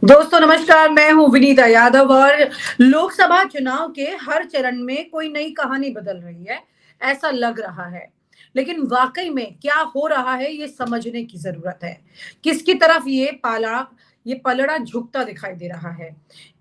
दोस्तों नमस्कार, मैं हूँ विनीता यादव और लोकसभा चुनाव के हर चरण में कोई नई कहानी बदल रही है, ऐसा लग रहा है। लेकिन वाकई में क्या हो रहा है ये समझने की जरूरत है। किसकी तरफ ये पलड़ा झुकता दिखाई दे रहा है।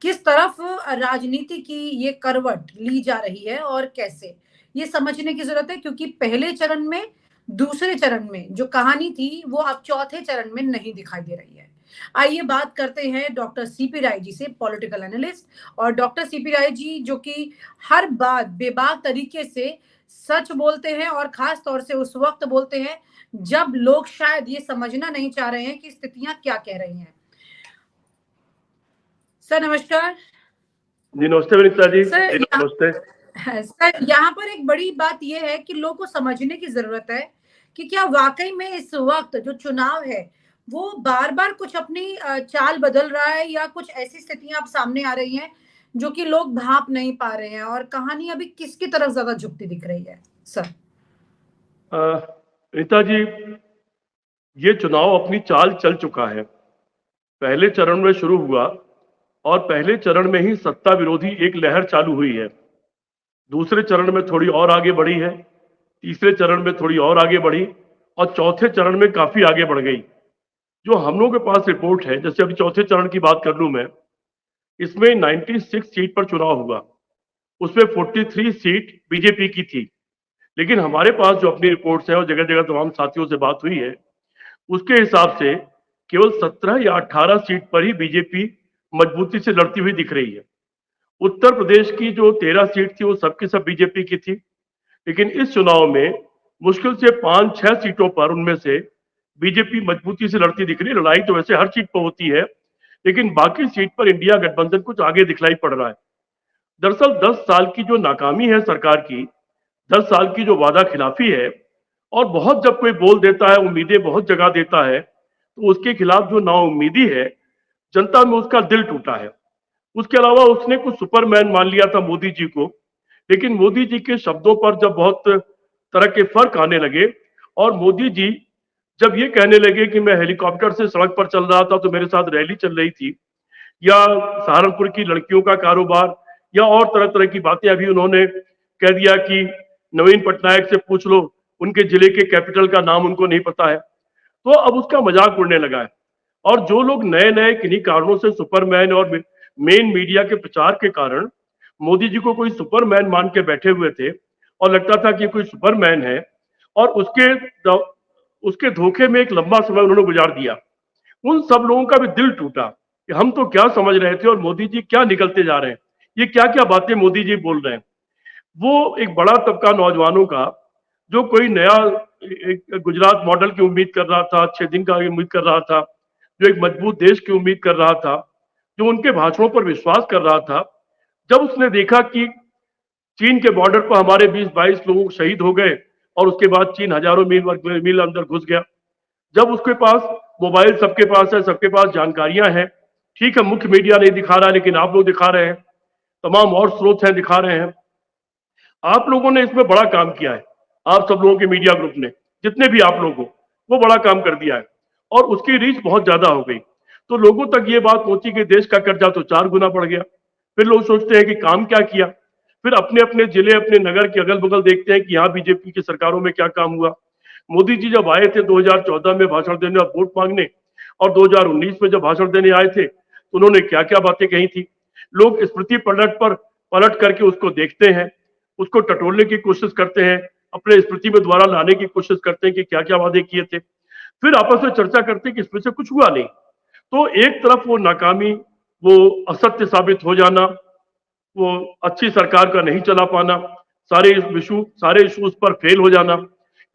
किस तरफ राजनीति की ये करवट ली जा रही है और कैसे, ये समझने की जरूरत है क्योंकि पहले चरण में, दूसरे चरण में जो कहानी थी वो अब चौथे चरण में नहीं दिखाई दे रही है। आइए बात करते हैं डॉक्टर सीपी राय जी से, पॉलिटिकल एनालिस्ट। और डॉक्टर सीपी राय जी जो कि हर बात बेबाक तरीके से सच बोलते हैं और खास तौर से उस वक्त बोलते हैं जब लोग शायद ये समझना नहीं चाह रहे हैं कि स्थितियां क्या कह रही हैं। सर नमस्कार। जी नमस्ते विनीता जी। सर नमस्ते। सर यहाँ पर एक बड़ी बात यह है कि लोगों को समझने की जरूरत है कि क्या वाकई में इस वक्त जो चुनाव है वो बार बार कुछ अपनी चाल बदल रहा है या कुछ ऐसी स्थितियां अब सामने आ रही हैं जो कि लोग भाप नहीं पा रहे हैं और कहानी अभी किसकी तरफ ज्यादा झुकती दिख रही है सर। विनीता जी, ये चुनाव अपनी चाल चल चुका है। पहले चरण में शुरू हुआ और पहले चरण में ही सत्ता विरोधी एक लहर चालू हुई है। दूसरे चरण में थोड़ी और आगे बढ़ी है, तीसरे चरण में थोड़ी और आगे बढ़ी और चौथे चरण में काफी आगे बढ़ गई। जो हम लोगों के पास रिपोर्ट है, जैसे अभी चौथे चरण की बात कर लूं मैं, इसमें 96 सीट पर चुनाव हुआ। उसमें 43 सीट बीजेपी की थी। लेकिन हमारे पास जो अपनी रिपोर्ट्स है और जगह जगह तमाम साथियों से बात हुई है, उसके हिसाब से केवल 17 या 18 सीट पर ही बीजेपी मजबूती से लड़ती हुई दिख रही है। उत्तर प्रदेश की जो 13 सीट थी वो सबकी सब बीजेपी की थी। लेकिन इस चुनाव में मुश्किल से 5-6 सीटों पर उनमें से बीजेपी मजबूती से लड़ती दिख रही है। लड़ाई तो वैसे हर सीट पर होती है, लेकिन बाकी सीट पर इंडिया गठबंधन कुछ आगे दिखलाई पड़ रहा है। दरअसल 10 साल की जो नाकामी है सरकार की, 10 साल की जो वादा खिलाफी है, और बहुत जब कोई बोल देता है, उम्मीदें बहुत जगा देता है, तो उसके खिलाफ जो नाउम्मीदी है, जनता में उसका दिल टूटा है। उसके अलावा उसने कुछ सुपरमैन मान लिया था मोदी जी को। लेकिन मोदी जी के शब्दों पर जब बहुत तरह के फर्क आने लगे और मोदी जी जब ये कहने लगे कि मैं हेलीकॉप्टर से सड़क पर चल रहा था तो मेरे साथ रैली चल रही थी, या सहारनपुर की लड़कियों का कारोबार, या और तरह तरह की बातें, अभी उन्होंने कह दिया कि नवीन पटनायक से पूछ लो, उनके जिले के कैपिटल का नाम उनको नहीं पता है। तो अब उसका मजाक उड़ने लगा है। और जो लोग नए नए किन्हीं कारणों से सुपरमैन और मेन मीडिया के प्रचार के कारण मोदी जी को कोई सुपरमैन मान के बैठे हुए थे और लगता था कि कोई सुपरमैन है, और उसके धोखे में एक लंबा समय उन्होंने गुजार दिया, उन सब लोगों का भी दिल टूटा कि हम तो क्या समझ रहे थे और मोदी जी क्या निकलते जा रहे हैं, ये क्या क्या बातें मोदी जी बोल रहे हैं। वो एक बड़ा तबका नौजवानों का जो कोई नया एक गुजरात मॉडल की उम्मीद कर रहा था, 6 दिन का उम्मीद कर रहा था, जो एक मजबूत देश की उम्मीद कर रहा था, जो उनके भाषणों पर विश्वास कर रहा था, जब उसने देखा कि चीन के बॉर्डर पर हमारे 20-22 लोग शहीद हो गए और उसके बाद चीन हजारों मील मील अंदर घुस गया, जब उसके पास मोबाइल सबके पास है, सबके पास जानकारियां हैं, ठीक है मुख्य मीडिया नहीं दिखा रहा है लेकिन आप लोग दिखा रहे हैं, तमाम और स्रोत हैं दिखा रहे हैं, आप लोगों ने इसमें बड़ा काम किया है। आप सब लोगों के मीडिया ग्रुप ने, जितने भी आप लोग हो, वो बड़ा काम कर दिया है और उसकी रीच बहुत ज्यादा हो गई। तो लोगों तक ये बात पहुंची कि देश का कर्जा तो 4 गुना बढ़ गया। फिर लोग सोचते हैं कि काम क्या किया, फिर अपने अपने जिले अपने नगर के अगल बगल देखते हैं कि यहाँ बीजेपी की सरकारों में क्या काम हुआ। मोदी जी जब आए थे 2014 में भाषण देने और वोट मांगने, और 2019 में जब भाषण देने आए थे तो उन्होंने क्या क्या बातें कही थी। लोग स्मृति पलट करके उसको देखते हैं, उसको टटोलने की कोशिश करते हैं, अपने स्मृति में दोबारा लाने की कोशिश करते हैं कि क्या क्या वादे किए थे, फिर आपस में चर्चा करते हैं कि इसमें से कुछ हुआ नहीं। तो एक तरफ वो नाकामी, वो असत्य साबित हो जाना, वो अच्छी सरकार का नहीं चला पाना, सारे इशूज पर फेल हो जाना,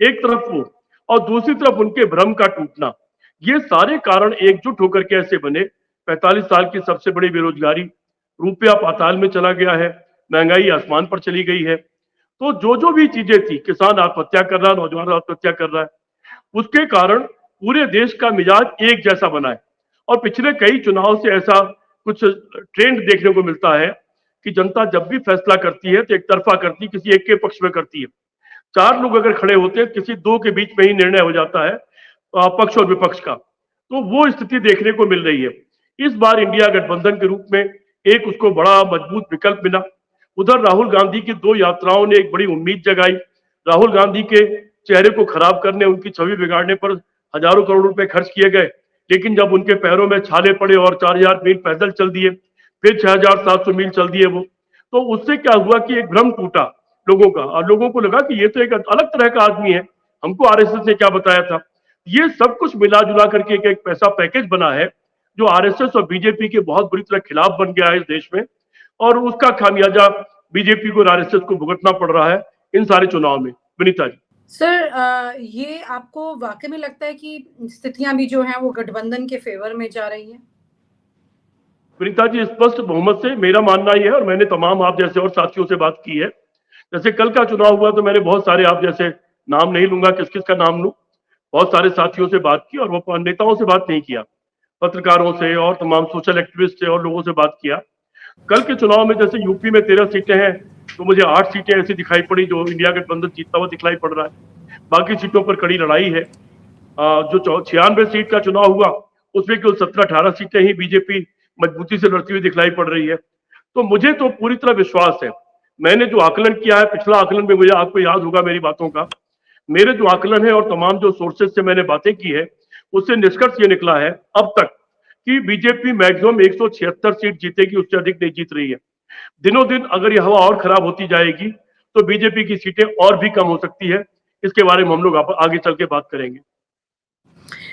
एक तरफ वो, और दूसरी तरफ उनके भ्रम का टूटना, ये सारे कारण एकजुट होकर के ऐसे बने। 45 साल की सबसे बड़ी बेरोजगारी, रुपया पाताल में चला गया है, महंगाई आसमान पर चली गई है। तो जो जो भी चीजें थी, किसान आत्महत्या कर रहा है, नौजवान आत्महत्या कर रहा है, उसके कारण पूरे देश का मिजाज एक जैसा बना है। और पिछले कई चुनाव से ऐसा कुछ ट्रेंड देखने को मिलता है कि जनता जब भी फैसला करती है तो एक तरफा करती है, किसी एक के पक्ष में करती है। 4 लोग अगर खड़े होते हैं, किसी 2 के बीच में ही निर्णय हो जाता है पक्ष और विपक्ष का। तो वो स्थिति देखने को मिल रही है। इस बार इंडिया गठबंधन के रूप में एक उसको बड़ा मजबूत विकल्प मिला। उधर राहुल गांधी की 2 यात्राओं ने एक बड़ी उम्मीद जगाई। राहुल गांधी के चेहरे को खराब करने, उनकी छवि बिगाड़ने पर हजारों करोड़ रुपए खर्च किए गए, लेकिन जब उनके पैरों में छाले पड़े और 4000 मील पैदल चल दिए, फिर 6700 मील चल दिए वो, तो उससे क्या हुआ कि एक भ्रम टूटा लोगों का, और लोगों को लगा कि ये तो एक अलग तरह का आदमी है, हमको आरएसएस ने क्या बताया था। ये सब कुछ मिला जुला करके एक पैसा पैकेज बना है जो आरएसएस और बीजेपी के बहुत बुरी तरह खिलाफ बन गया है इस देश में, और उसका खामियाजा बीजेपी को और आरएसएस को भुगतना पड़ रहा है इन सारे चुनाव में। विनीता जी। सर, ये आपको वाकई में लगता है कि स्थितियां भी जो हैं वो गठबंधन के फेवर में जा रही हैं? विनीता जी, स्पष्ट बहुमत से मेरा मानना यह है, और मैंने तमाम आप जैसे और साथियों से बात की है। जैसे कल का चुनाव हुआ तो मैंने बहुत सारे, आप जैसे नाम नहीं लूंगा, किस किस का नाम लूं, बहुत सारे साथियों से बात की, और वो नेताओं से बात नहीं किया, पत्रकारों से और तमाम सोशल एक्टिविस्ट से और लोगों से बात किया। कल के चुनाव में जैसे यूपी में 13 सीटें हैं, तो मुझे 8 सीटें ऐसी दिखाई पड़ी जो इंडिया गठबंधन जीतता हुआ दिखाई पड़ रहा है। बाकी सीटों पर कड़ी लड़ाई है। जो 96 सीट का चुनाव हुआ उसमें केवल 17-18 सीटें ही बीजेपी मजबूती से लड़ती हुई दिखलाई पड़ रही है। तो मुझे तो पूरी तरह विश्वास है। मैंने जो आकलन किया है, पिछला आकलन में, मुझे आपको याद होगा मेरी बातों का, मेरे जो आकलन है और तमाम जो सोर्सेज से मैंने बातें की है, उससे निष्कर्ष ये निकला है अब तक कि बीजेपी मैक्सिमम 176 सीट जीतेगी, उससे अधिक नहीं जीत रही है। दिनों दिन अगर ये हवा और खराब होती जाएगी तो बीजेपी की सीटें और भी कम हो सकती है। इसके बारे में हम लोग आगे चल के बात करेंगे।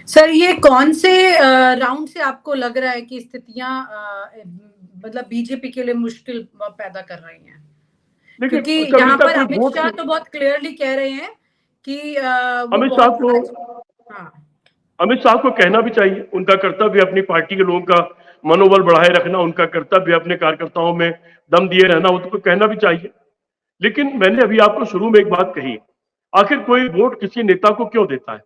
सर, ये कौन से राउंड से आपको लग रहा है कि स्थितियां मतलब बीजेपी के लिए मुश्किल पैदा कर रही हैं? क्योंकि यहाँ पर अमित शाह तो बहुत क्लियरली कह रहे हैं कि वो अमित शाह को कहना भी चाहिए, उनका कर्तव्य अपनी पार्टी के लोगों का मनोबल बढ़ाए रखना, उनका कर्तव्य अपने कार्यकर्ताओं में दम दिए रहना, उसको कहना भी चाहिए। लेकिन मैंने अभी आपको शुरू में एक बात कही, आखिर कोई वोट किसी नेता को क्यों देता है?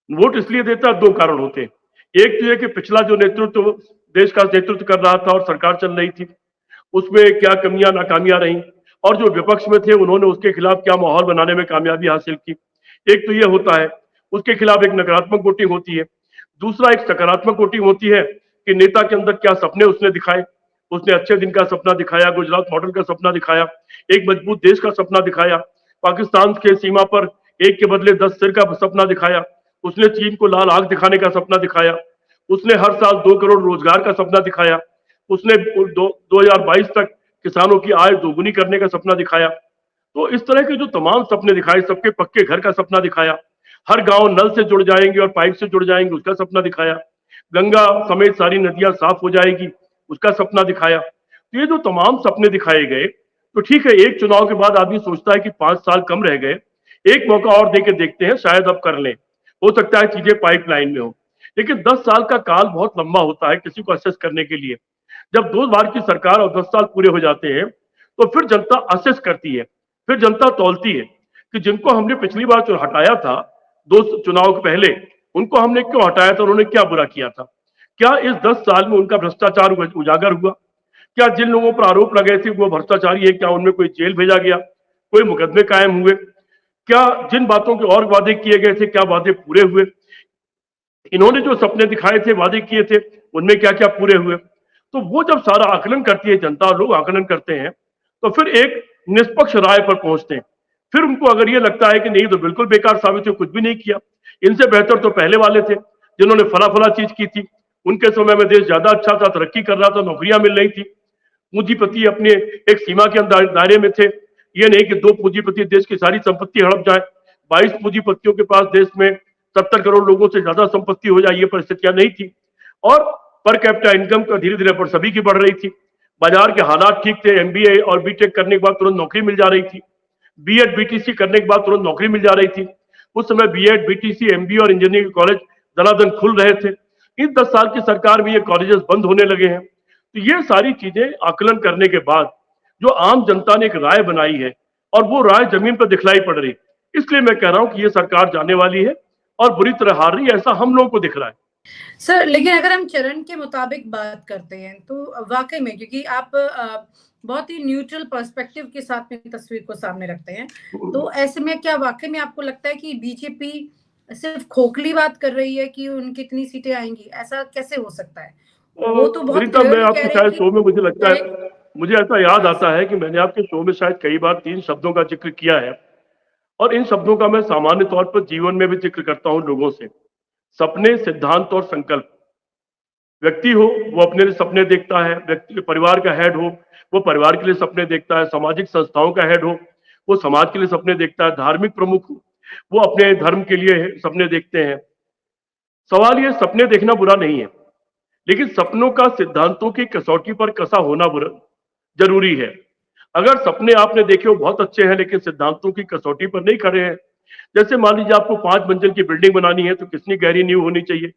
वोट इसलिए देता है, 2 कारण होते हैं। एक तो यह कि पिछला जो नेतृत्व देश का नेतृत्व कर रहा था और सरकार चल रही थी, उसमें क्या कमियां नाकामियां रही, और जो विपक्ष में थे उन्होंने उसके खिलाफ क्या माहौल बनाने में कामयाबी हासिल की। एक तो यह होता है, उसके खिलाफ एक नकारात्मक वोटिंग होती है। दूसरा एक सकारात्मक वोटिंग होती है कि नेता के अंदर क्या सपने उसने दिखाए। उसने अच्छे दिन का सपना दिखाया, गुजरात मॉडल का सपना दिखाया, एक मजबूत देश का सपना दिखाया, पाकिस्तान के सीमा पर एक के बदले 10 सिर का सपना दिखाया, उसने चीन को लाल आग दिखाने का सपना दिखाया, उसने हर साल 2 करोड़ रोजगार का सपना दिखाया, उसने 2022 तक किसानों की आय दोगुनी करने का सपना दिखाया। तो इस तरह के जो तमाम सपने दिखाए, सबके पक्के घर का सपना दिखाया, हर गांव नल से जुड़ जाएंगे और पाइप से जुड़ जाएंगे उसका सपना दिखाया, गंगा समेत सारी नदियां साफ हो जाएगी उसका सपना दिखाया। तो ये जो तमाम सपने दिखाए गए, तो ठीक है, एक चुनाव के बाद आदमी सोचता है कि 5 साल कम रह गए, एक मौका और देके देखते हैं, शायद अब कर लें, हो सकता है चीजें पाइपलाइन में हो। लेकिन 10 साल का काल बहुत लंबा होता है किसी को असेस करने के लिए। जब 2 बार की सरकार और 10 साल पूरे हो जाते हैं तो फिर जनता असेस करती है, फिर जनता तौलती है कि जिनको हमने पिछली बार जो हटाया था 2 चुनाव के पहले, उनको हमने क्यों हटाया था, उन्होंने क्या बुरा किया था, क्या इस 10 साल में उनका भ्रष्टाचार उजागर हुआ, क्या जिन लोगों पर आरोप लगे थे वो भ्रष्टाचारी है, क्या उनमें कोई जेल भेजा गया, कोई मुकदमे कायम हुए, क्या जिन बातों के और वादे किए गए थे क्या वादे पूरे हुए, इन्होंने जो सपने दिखाए थे, वादे किए थे, उनमें क्या क्या पूरे हुए। तो वो जब सारा आकलन करती है जनता, लोग आकलन करते हैं, तो फिर एक निष्पक्ष राय पर पहुंचते हैं। फिर उनको अगर ये लगता है कि नहीं तो बिल्कुल बेकार साबित हुए, कुछ भी नहीं किया, इनसे बेहतर तो पहले वाले थे जिन्होंने फला फला चीज की थी, उनके समय में देश ज्यादा अच्छा था, तरक्की कर रहा था, नौकरियां मिल रही थी, पूंजीपति अपने एक सीमा के अंदर दायरे में थे। ये नहीं कि 2 पूंजीपति देश की सारी संपत्ति हड़प जाए, 22 पूंजीपतियों के पास देश में 70 करोड़ लोगों से ज्यादा संपत्ति हो जाए, ये परिस्थितियां नहीं थी। और पर कैपिटा इनकम का धीरे धीरे पर सभी की बढ़ रही थी, बाजार के हालात ठीक थे, एमबीए और बीटेक करने के बाद तुरंत नौकरी मिल जा रही थी, बीएड बीटीसी करने के बाद तुरंत नौकरी मिल जा रही थी। उस समय बीएड बीटीसी एमबीए और इंजीनियरिंग कॉलेज दनादन खुल रहे थे। इन 10 साल की सरकार में ये कॉलेजेस बंद होने लगे हैं। तो ये सारी चीजें आकलन करने के बाद जो आम जनता ने एक राय बनाई है, और वो राय जमीन पर दिखलाई पड़ रही, इसलिए मैं कह रहा हूं कि ये सरकार जाने वाली है और बुरी तरह हार रही है, ऐसा हम लोगों को दिख रहा है। सर, लेकिन अगर हम चरण के मुताबिक बात करते हैं तो वाकई में, क्योंकि आप बहुत ही न्यूट्रल पर्सपेक्टिव के साथ में तस्वीर को सामने रखते हैं, तो ऐसे में क्या वाकई में आपको लगता है कि बीजेपी सिर्फ खोखली बात कर रही है कि उनकी कितनी सीटें आएंगी? ऐसा कैसे हो सकता है? वो तो बहुत विनीता, मैं क्लियरली कह आपके रहे हैं शायद कि शो में, मुझे लगता चाहे। है, मुझे ऐसा याद आता है कि मैंने आपके शो में शायद कई बार 3 शब्दों का जिक्र किया है, और इन शब्दों का मैं सामान्य तौर पर जीवन में भी जिक्र करता हूं लोगों से। सपने, सिद्धांत और संकल्प। व्यक्ति हो, वो अपने लिए सपने देखता है, व्यक्ति परिवार का हेड हो, वो परिवार के लिए सपने देखता है, सामाजिक संस्थाओं का हेड हो, वो समाज के लिए सपने देखता है, धार्मिक प्रमुख हो, वो अपने धर्म के लिए सपने देखते हैं। सवाल ये, सपने देखना बुरा नहीं है, लेकिन सपनों का सिद्धांतों की कसौटी पर कसा होना बुरा जरूरी है। अगर सपने आपने देखे वो बहुत अच्छे हैं, लेकिन सिद्धांतों की कसौटी पर नहीं खड़े हैं, जैसे मान लीजिए आपको 5 मंजिल की बिल्डिंग बनानी है, तो कितनी गहरी नींव होनी चाहिए,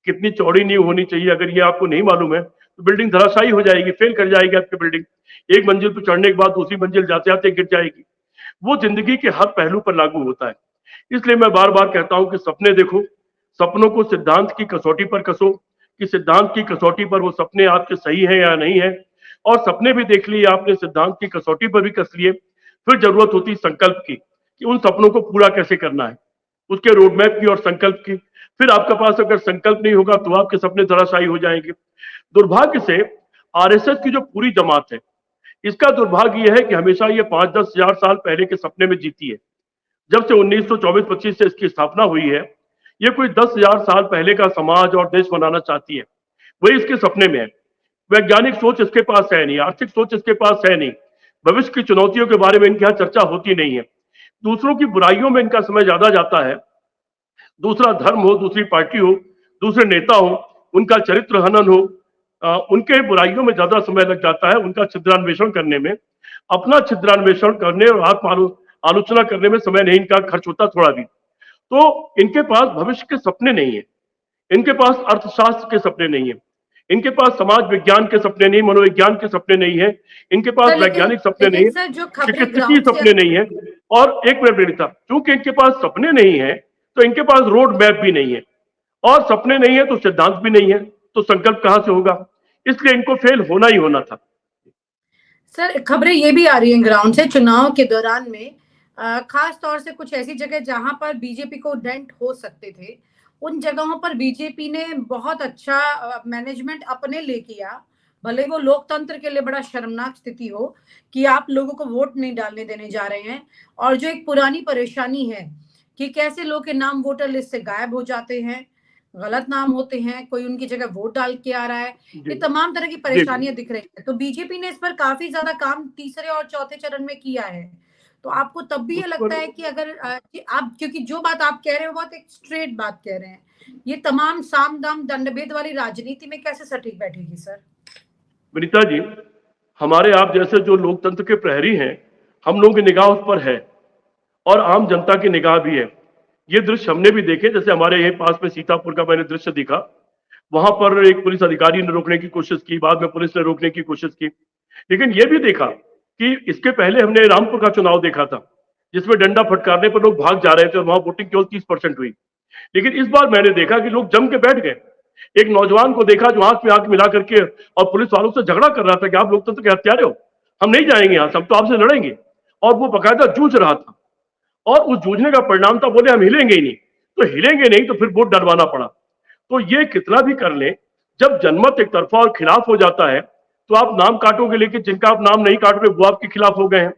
कितनी चौड़ी नींव होनी चाहिए, अगर ये आपको नहीं मालूम है तो बिल्डिंग धराशायी हो जाएगी, फेल कर जाएगी आपकी बिल्डिंग। एक मंजिल पर चढ़ने के बाद दूसरी मंजिल जाते जाते गिर जाएगी। वो जिंदगी के हर पहलू पर लागू होता है। इसलिए मैं बार बार कहता हूं कि सपने देखो, सपनों को सिद्धांत की कसौटी पर कसो, कि सिद्धांत की कसौटी पर वो सपने आपके सही हैं या नहीं है। और सपने भी देख लिए आपने, सिद्धांत की कसौटी पर भी कस लिए, फिर जरूरत होती संकल्प की, कि उन सपनों को पूरा कैसे करना है, उसके रोडमैप की और संकल्प की। फिर आपके पास अगर संकल्प नहीं होगा तो आपके सपने धराशायी हो जाएंगे। दुर्भाग्य से आरएसएस की जो पूरी जमात है, इसका दुर्भाग्य यह है कि हमेशा ये 5-10 हजार साल पहले के सपने में जीती है। जब से 1924-25 से इसकी स्थापना हुई है, ये कोई 10 हजार साल पहले का समाज और देश बनाना चाहती है, वही इसके सपने में है। वैज्ञानिक सोच इसके पास है नहीं, आर्थिक सोच इसके पास है नहीं, भविष्य की चुनौतियों के बारे में इनके यहाँ चर्चा होती नहीं है। दूसरों की बुराइयों में इनका समय ज्यादा जाता है। दूसरा धर्म हो, दूसरी पार्टी हो, दूसरे नेता हो, उनका चरित्र हनन हो, उनके बुराइयों में ज्यादा समय लग जाता है, उनका छिद्रान्वेषण करने में। अपना छिद्रान्वेषण करने और आत्म आलोचना करने में समय नहीं इनका खर्च होता थोड़ा भी। तो इनके पास भविष्य के सपने नहीं है, इनके पास अर्थशास्त्र के सपने नहीं है, इनके पास समाज विज्ञान के सपने नहीं, मनोविज्ञान के सपने नहीं है, इनके पास सर लेकिन वैज्ञानिक सपने नहीं लेकिन है, सर जो खबरें चिकित्सकीय ग्राउंड से। सपने नहीं है। और एक मिनट बेटा, क्योंकि इनके पास सपने नहीं है, तो इनके पास रोड मैप भी नहीं है, और सपने नहीं है तो सिद्धांत भी नहीं है, तो संकल्प कहां से होगा? इसलिए इनको फेल होना ही होना था। सर खबरें ये भी आ रही हैं ग्राउंड से चुनाव के दौरान में, खास तौर से कुछ ऐसी जगह जहां पर बीजेपी को डेंट हो सकते थे, उन जगहों पर बीजेपी ने बहुत अच्छा मैनेजमेंट अपने ले किया। भले वो लोकतंत्र के लिए बड़ा शर्मनाक स्थिति हो कि आप लोगों को वोट नहीं डालने देने जा रहे हैं, और जो एक पुरानी परेशानी है कि कैसे लोग के नाम वोटर लिस्ट से गायब हो जाते हैं, गलत नाम होते हैं, कोई उनकी जगह वोट डाल के आ रहा है, जी ये तमाम तरह की जी जी। परेशानियां दिख रही है। तो बीजेपी ने इस पर काफी ज्यादा काम तीसरे और चौथे चरण में किया है। तो आपको तब भी ये उस पर लगता है कि अगर कि आप, क्योंकि जो बात आप कह रहे हो बहुत एक स्ट्रेट बात कह रहे हैं, ये तमाम साम दाम दंडभेद वाली राजनीति में कैसे सटीक बैठेगी सर? विनीता जी, हमारे आप जैसे जो लोकतंत्र के प्रहरी हैं, हम लोगों की निगाह उस पर है, और आम जनता की निगाह भी है। ये दृश्य हमने भी देखे, जैसे हमारे यहीं पास में सीतापुर का मैंने दृश्य दिखा। वहां पर एक पुलिस अधिकारी ने रोकने की कोशिश की, बाद में पुलिस ने रोकने की कोशिश की। लेकिन ये भी देखा कि इसके पहले हमने रामपुर का चुनाव देखा था, जिसमें डंडा फटकारने पर लोग भाग जा रहे थे और वहां वोटिंग केवल 30% हुई। लेकिन इस बार मैंने देखा कि लोग जम के बैठ गए। एक नौजवान को देखा जो आंख में आंख मिला करके और पुलिस वालों से झगड़ा कर रहा था कि आप लोकतंत्र के हत्यारे हो, हम नहीं जाएंगे यहां से, हम तो आपसे लड़ेंगे। और वो बकायदा जूझ रहा था, और उस जूझने का परिणाम था, बोले हम हिलेंगे ही नहीं। तो हिलेंगे नहीं तो फिर वोट डलवाना पड़ा। तो ये कितना भी कर ले, जब जनमत एक तरफा और खिलाफ हो जाता है, तो आप नाम काटोगे, लेकिन जिनका आप नाम नहीं काट रहे वो आपके खिलाफ हो गए हैं,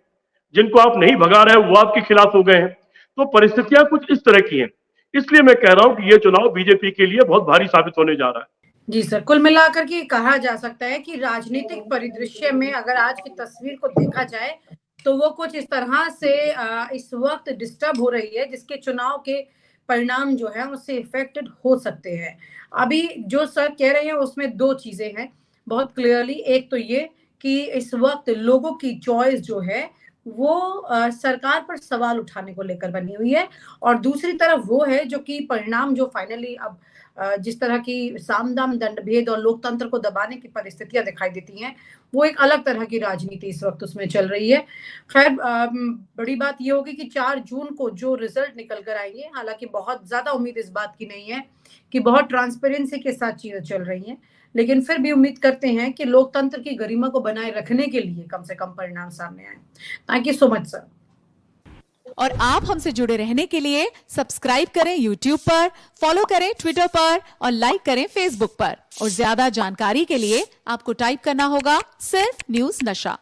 जिनको आप नहीं भगा रहे हो वो आपके खिलाफ हो गए हैं। तो परिस्थितियां कुछ इस तरह की हैं। इसलिए मैं कह रहा हूं कि ये चुनाव बीजेपी के लिए बहुत भारी साबित होने जा रहा है। जी सर, कुल मिलाकर के कहा जा सकता है कि राजनीतिक परिदृश्य में अगर आज की तस्वीर को देखा जाए तो वो कुछ इस तरह से इस वक्त डिस्टर्ब हो रही है, जिसके चुनाव के परिणाम जो है उससे इफेक्टेड हो सकते हैं। अभी जो सर कह रहे हैं उसमें दो चीजें हैं बहुत क्लियरली। एक तो ये कि इस वक्त लोगों की चॉइस जो है वो सरकार पर सवाल उठाने को लेकर बनी हुई है, और दूसरी तरफ वो है जो कि परिणाम जो फाइनली अब जिस तरह की सामदाम दंडभेद और लोकतंत्र को दबाने की परिस्थितियां दिखाई देती हैं, वो एक अलग तरह की राजनीति इस वक्त उसमें चल रही है। खैर बड़ी बात ये होगी कि 4 जून को जो रिजल्ट निकल कर आएंगे, हालांकि बहुत ज्यादा उम्मीद इस बात की नहीं है कि बहुत ट्रांसपेरेंसी के साथ चीजें चल रही हैं, लेकिन फिर भी उम्मीद करते हैं कि लोकतंत्र की गरिमा को बनाए रखने के लिए कम से कम परिणाम सामने आए। Thank you so much sir. और आप हमसे जुड़े रहने के लिए सब्सक्राइब करें YouTube पर, फॉलो करें ट्विटर पर और लाइक करें Facebook पर। और ज्यादा जानकारी के लिए आपको टाइप करना होगा सिर्फ न्यूज नशा।